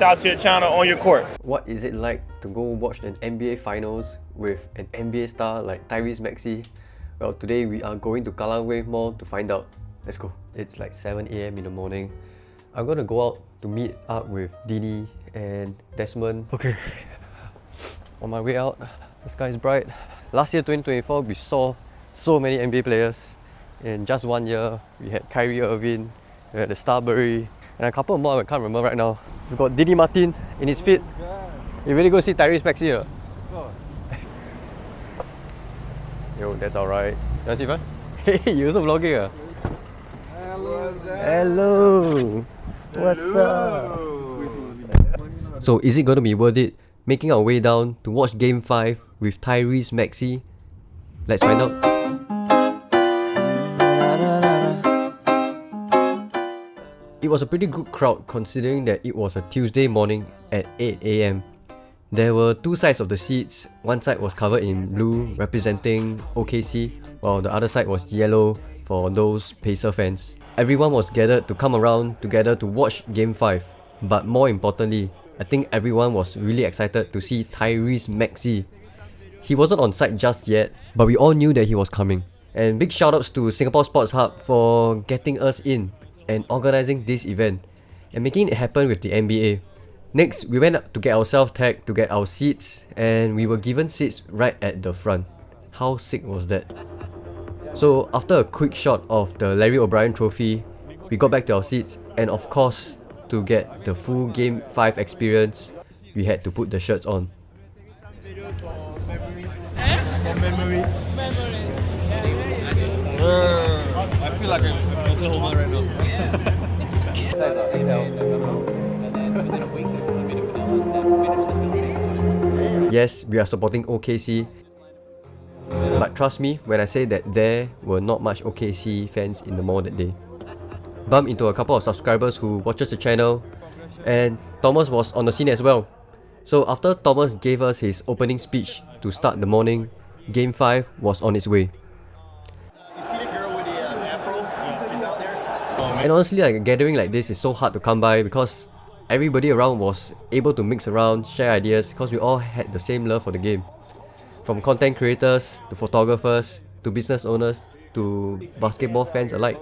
Out to your channel, On Your Court. What is it like to go watch an NBA Finals with an NBA star like Tyrese Maxey? Well, today we are going to Kallang Wave Mall to find out. Let's go. It's like 7 AM in the morning. I'm gonna go out to meet up with Dini and Desmond. Okay. On my way out, the sky is bright. Last year, 2024, we saw so many NBA players. In just 1 year, we had Kyrie Irving, we had the Starbury, and a couple more I can't remember right now. We've got Didi Martin in his fit. You really go see Tyrese Maxey? Of course. Yo, that's alright. You want to see fun? Hey, you also vlogging? Hello. Hello. What's up? So is it going to be worth it making our way down to watch Game 5 with Tyrese Maxey? Let's find out. It was a pretty good crowd considering that it was a Tuesday morning at 8 AM. There were two sides of the seats. One side was covered in blue representing OKC, while the other side was yellow for those Pacer fans. Everyone was gathered to come around together to watch Game 5. But more importantly, I think everyone was really excited to see Tyrese Maxey. He wasn't on site just yet, but we all knew that he was coming. And big shoutouts to Singapore Sports Hub for getting us in and organising this event and making it happen with the NBA. Next, we went up to get ourselves tagged to get our seats, and we were given seats right at the front. How sick was that? So after a quick shot of the Larry O'Brien trophy, we got back to our seats, and of course, to get the full Game 5 experience, we had to put the shirts on. I feel like I'm Oklahoma right now. Yes, we are supporting OKC, but trust me when I say that there were not much OKC fans in the mall that day. Bumped into a couple of subscribers who watches the channel, and Thomas was on the scene as well. So after Thomas gave us his opening speech to start the morning, Game 5 was on its way. And honestly, like, a gathering like this is so hard to come by because everybody around was able to mix around, share ideas, because we all had the same love for the game. From content creators, to photographers, to business owners, to basketball fans alike.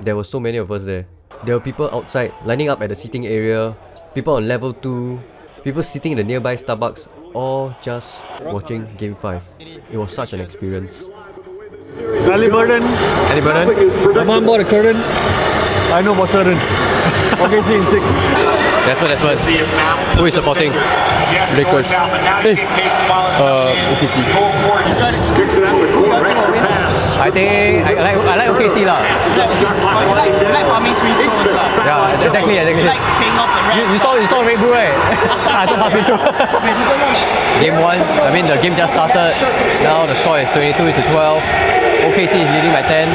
There were so many of us there. There were people outside lining up at the seating area, people on level 2, people sitting in the nearby Starbucks, all just watching Game 5. It was such an experience. Ali Burden. I'm on board the current. I know for certain. OKC in 6. That's what. Who is supporting? Lakers. Hey. OKC. I think I like OKC lah. You like farming free throws lah. Yeah, exactly. You like paying off the rest. You saw Red Bull, right? I saw halfway through. Game 1, I mean the game just started. Now the score is 22-12. OKC is leading by 10.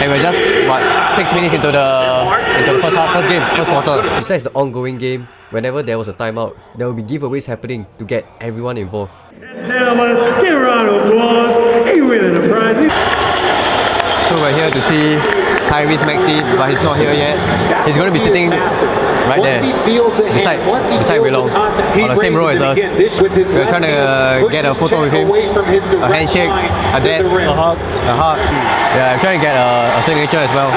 And we're just 6 minutes into the first quarter. Besides the ongoing game, whenever there was a timeout, there will be giveaways happening to get everyone involved. Gentlemen, give a round of applause. He winning the prize. So we're here to see Tyrese Maxey, but he's not here yet. He's going to be sitting right there, beside Willow, on the same row as us. We're trying to get a photo with him, a handshake, a dab, a hug. Yeah, I'm trying to get a signature as well.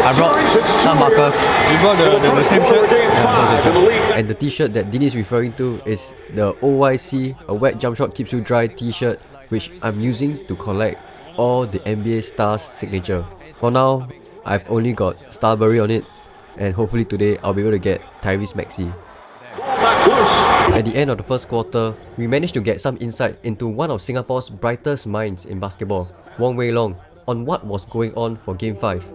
I brought some markers. You got the same shirt? Yeah, and the t-shirt that Dini is referring to is the OYC, a wet jump shot keeps you dry t-shirt, which I'm using to collect all the NBA stars' signature. For now, I've only got Starbury on it, and hopefully today I'll be able to get Tyrese Maxey. At the end of the first quarter, we managed to get some insight into one of Singapore's brightest minds in basketball, Wong Wei Long, on what was going on for Game 5.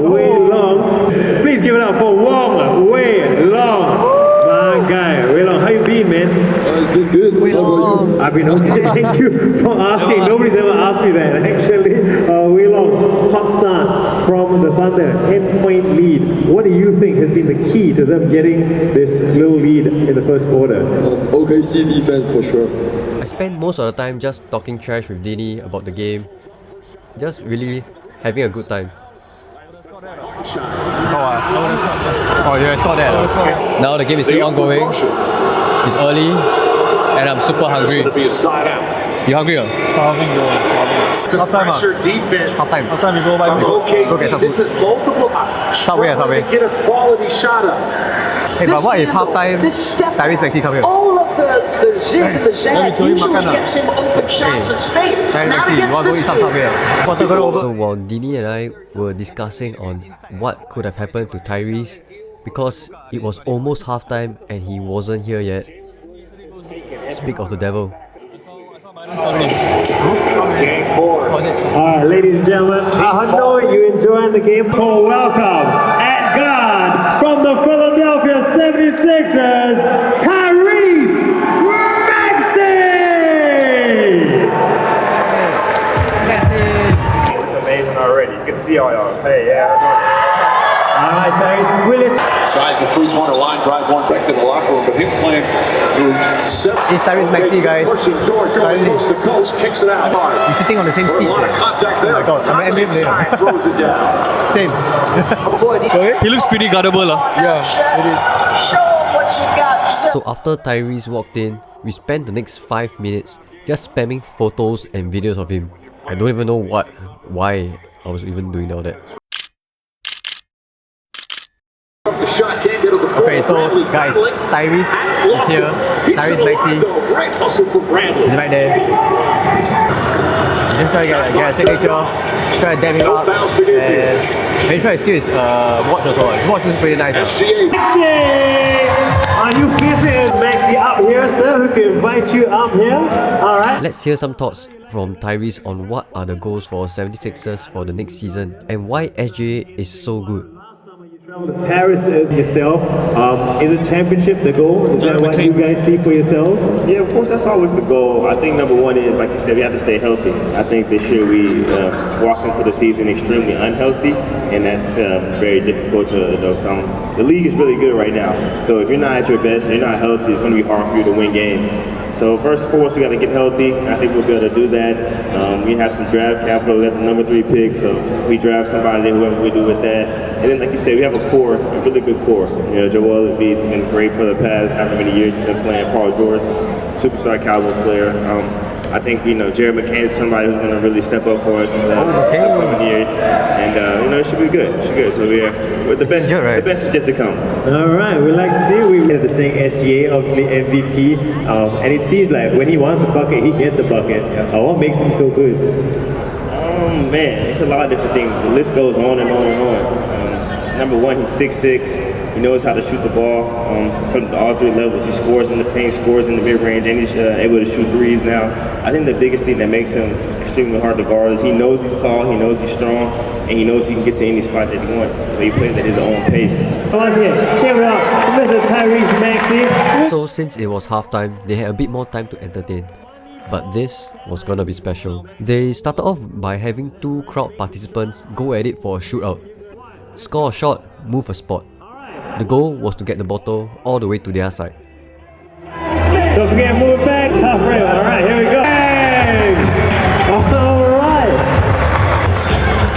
Wei Long. Please give it up for Wong Wei Long. My guy, Wei Long, how you been, man? It's been good. I've been okay. Thank you for asking. Nobody's ever asked me that, actually. Wei Long, hot start from the Thunder, 10-point lead. What do you think has been the key to them getting this little lead in the first quarter? OKC defense for sure. I spent most of the time just talking trash with Dini about the game, just really having a good time. Oh, you scored that. Now the game is still ongoing. It's early, and I'm super hungry. You hungry? Starving, bro. Half time, defense. Half time, we go by OKC, this is multiple Subway. get a quality shot up. Hey, but what if half time Tyrese Maxey come here? All of the zig and the zag usually gets him open shots in space. Not against this team. So while Dini and I were discussing on what could have happened to Tyrese, because it was almost halftime and he wasn't here yet, speak of the devil. Alright, ladies and gentlemen, I know you enjoying the game. Oh, welcome at guard from the Philadelphia 76ers, Tyrese Maxey! It's amazing already. You can see all y'all. Hey, yeah. Alright, Tyrese, brilliant. Guys, the 3-pointer line, drive one back to the locker room, but he's playing through seven. It's Tyrese Maxey, guys. Going coast to coast, kicks it out hard. He's sitting on the same seat. Contact there. Oh my god, I'm an NBA player. Throws it down. Same. He looks pretty guardable. Yeah, it is. Show 'em what you got. So after Tyrese walked in, we spent the next 5 minutes just spamming photos and videos of him. I don't even know why I was even doing all that. Okay, so guys, Tyrese is here. Tyrese Maxey is right there. Just try to get a signature, try to dab him up, and maybe try to steal his watch as well. His watch is pretty nice. Maxey! Are you keeping Maxey up here, sir? We can invite you up here. Alright. Let's hear some thoughts from Tyrese on what are the goals for 76ers for the next season and why SGA is so good. Paris is yourself. Is a championship the goal? Is that what you guys see for yourselves? Yeah, of course, that's always the goal. I think number one is, like you said, we have to stay healthy. I think this year we walked into the season extremely unhealthy, and that's very difficult to come. The league is really good right now. So if you're not at your best, you're not healthy, it's going to be hard for you to win games. So first and foremost, we got to get healthy. I think we'll be able to do that. We have some draft capital. We got the number 3 pick, so we draft somebody, whoever we do with that. And then, like you said, we have a core, a really good core. You know, Joel Embiid's been great for the past however many years he's been playing. Paul George is a superstar caliber player. I think, you know, Jared McCain is somebody who's going to really step up for us this upcoming year. And, you know, it should be good. It should be good. So, the best is yet to come. Alright, we like to see. We had the saying SGA, obviously MVP. And it seems like when he wants a bucket, he gets a bucket. What makes him so good? Man, it's a lot of different things. The list goes on and on and on. Number one, he's 6'6". He knows how to shoot the ball from all 3 levels. He scores in the paint, scores in the mid-range, and he's able to shoot threes now. I think the biggest thing that makes him extremely hard to guard is he knows he's tall, he knows he's strong, and he knows he can get to any spot that he wants. So he plays at his own pace. Once again, give it up for Mr. Tyrese Maxey. So since it was halftime, they had a bit more time to entertain. But this was gonna be special. They started off by having 2 crowd participants go at it for a shootout. Score a shot, move a spot. The goal was to get the bottle all the way to their side. Don't forget, move back, tough rim. Alright, here we go. Bang! Alright.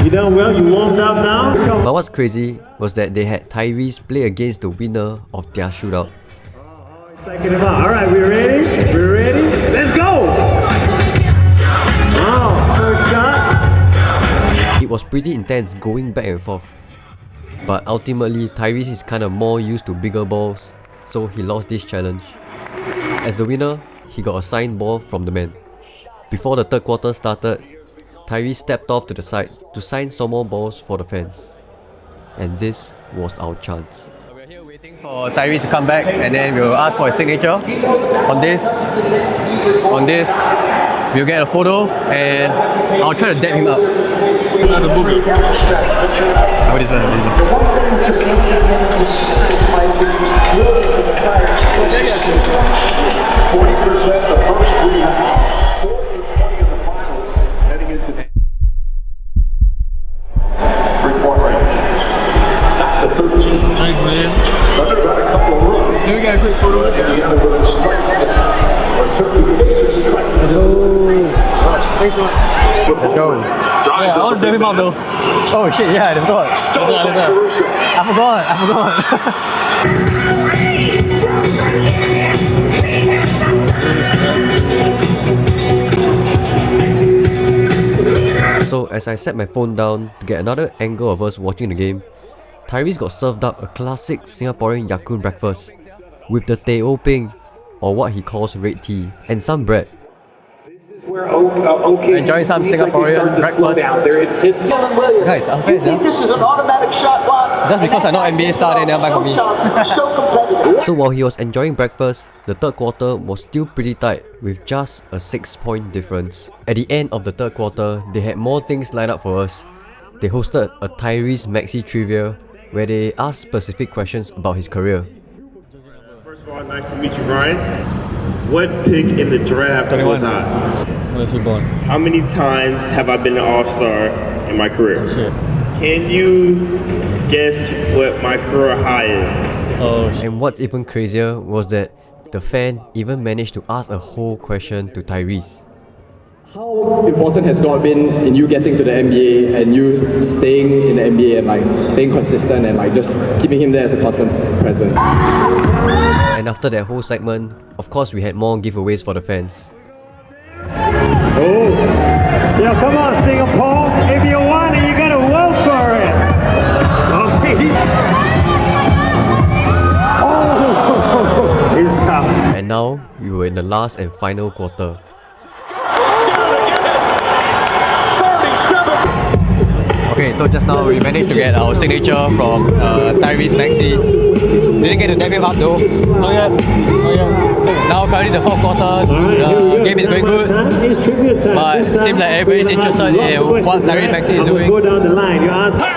You done well, you warmed up now? But what's crazy was that they had Tyrese play against the winner of their shootout. Second him out. Alright, we ready? We're ready? Let's go! Oh, first shot. It was pretty intense going back and forth. But ultimately, Tyrese is kinda more used to bigger balls, so he lost this challenge. As the winner, he got a signed ball from the man. Before the third quarter started, Tyrese stepped off to the side to sign some more balls for the fans. And this was our chance. We're here waiting for Tyrese to come back, and then we'll ask for his signature. On this, we'll get a photo, and I'll try to dab him up. What is that? 40% the first 3 halves, 4 for 20 in the finals, heading into 3-point range. Back to 13. Thanks, man. Thunder got a couple of runs. Can we get a quick photo? And the other with a strike business. Or certainly the Pacers strike business. Thanks so much. Let's go. Yeah, I want to dab him out though. Oh shit, yeah, I forgot. I forgot. So as I set my phone down to get another angle of us watching the game, Tyrese got served up a classic Singaporean Ya Kun breakfast with the teh o peng, or what he calls red tea, and some bread. Where OKC Enjoying some Singaporean breakfast. Guys, unfair, You think this is an automatic shot clock? Just because I'm not NBA star, they never buy for me. So competitive. So while he was enjoying breakfast, the third quarter was still pretty tight with just a 6-point difference. At the end of the third quarter, they had more things lined up for us. They hosted a Tyrese Maxey trivia where they asked specific questions about his career. First of all, nice to meet you, Ryan. What pick in the draft was I? Where's he born? How many times have I been an All-Star in my career? Oh shit. Can you guess what my career high is? Oh shit. And what's even crazier was that the fan even managed to ask a whole question to Tyrese. How important has God been in you getting to the NBA and you staying in the NBA and like staying consistent and like just keeping him there as a constant presence? And after that whole segment, of course we had more giveaways for the fans. Oh, yeah, come on, Singapore. If you want it, you gotta work for it. Okay, he's tough. And now we were in the last and final quarter. Okay, so just now we managed to get our signature from Tyrese Maxey. Didn't get to dab him up though. Not yet. Now currently the fourth quarter, the game is going good. But it seems like everybody's interested in what Tyrese Maxey is doing. Go down the line, you answer.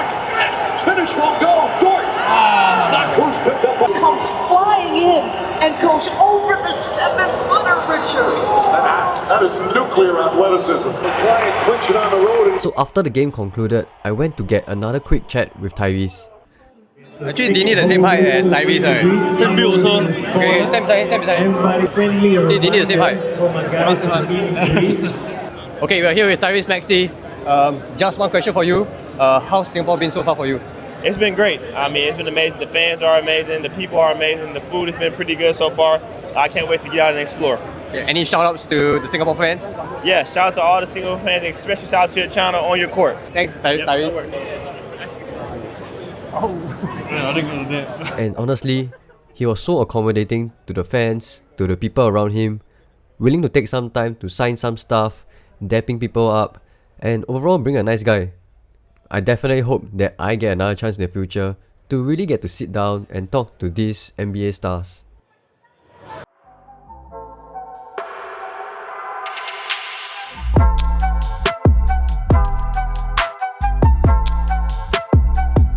Finish will go. Dort. That first picked up. Comes flying in and goes over the 7-footer, Richard. That is nuclear athleticism. Try and clinch it on the road. So after the game concluded, I went to get another quick chat with Tyrese. Actually, Dini the same height as Tyrese, right? Same build also. Okay, step beside. See, Dini the same height. Okay, we're here with Tyrese Maxey. Just one question for you. How's Singapore been so far for you? It's been great. I mean, it's been amazing. The fans are amazing. The people are amazing. The food has been pretty good so far. I can't wait to get out and explore. Okay, any shout-outs to the Singapore fans? Yeah, shout out to all the Singapore fans, especially shout out to your channel, On Your Court. Thanks, Tyrese. And honestly, he was so accommodating to the fans, to the people around him, willing to take some time to sign some stuff, dapping people up, and overall being a nice guy. I definitely hope that I get another chance in the future to really get to sit down and talk to these NBA stars.